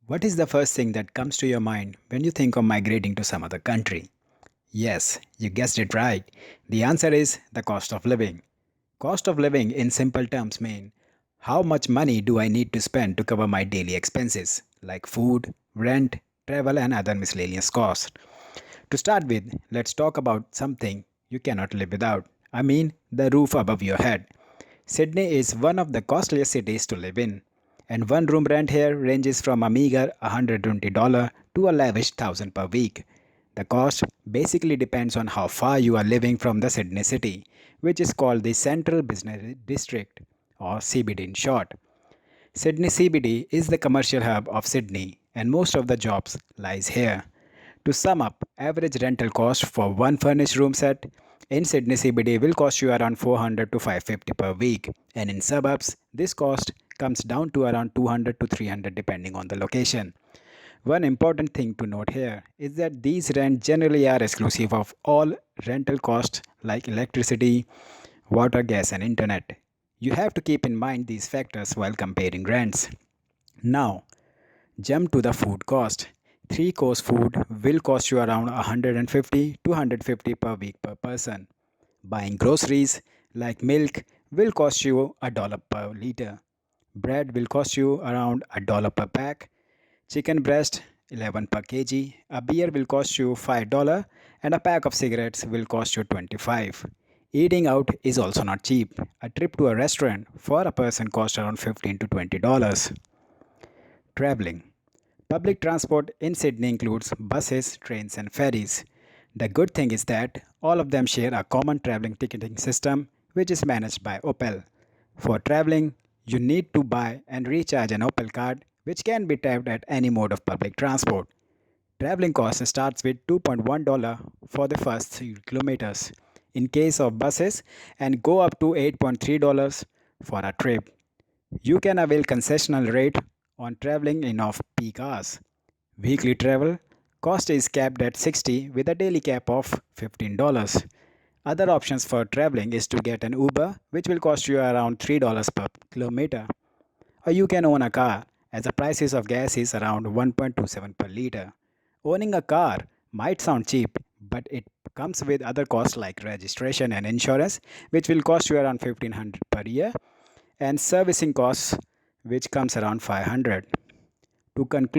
What is the first thing that comes to your mind when you think of migrating to some other country? Yes, you guessed it right. The answer is the cost of living. Cost of living in simple terms mean how much money do I need to spend to cover my daily expenses like food, rent, travel and other miscellaneous costs. To start with, let's talk about something you cannot live without. I mean, the roof above your head. Sydney is one of the costliest cities to live in, and one room rent here ranges from a meager $120 to a lavish 1000 per week. The cost basically depends on how far you are living from the Sydney city, which is called the Central Business District or CBD in short. Sydney CBD is the commercial hub of Sydney and most of the jobs lies here. To sum up, average rental cost for one furnished room set in Sydney CBD will cost you around 400 to 550 per week, and in suburbs this cost comes down to around 200 to 300 depending on the location. One important thing to note here is that these rents generally are exclusive of all rental costs like electricity, water, gas and internet. You have to keep in mind these factors while comparing rents. Now, jump to the food cost. Three-course food will cost you around 150 to 150 per week per person. Buying groceries like milk will cost you a dollar per liter. Bread will cost you around a dollar per pack. Chicken breast 11 per kg. A beer will cost you $5 and a pack of cigarettes will cost you 25. Eating out is also not cheap. A trip to a restaurant for a person costs around 15 to $20. Traveling. Public transport in Sydney includes buses, trains, and ferries. The good thing is that all of them share a common traveling ticketing system which is managed by Opel. For traveling, you need to buy and recharge an Opel card which can be tapped at any mode of public transport. Traveling cost starts with $2.1 for the first 3 kilometers in case of buses and go up to $8.3 for a trip. You can avail concessional rate on traveling in off-peak hours. Weekly travel cost is capped at 60 with a daily cap of $15. Other options for traveling is to get an Uber which will cost you around $3 per kilometer. Or you can own a car as the prices of gas is around 1.27 per liter. Owning a car might sound cheap, but it comes with other costs like registration and insurance which will cost you around 1500 per year and servicing costs which comes around 500. To conclude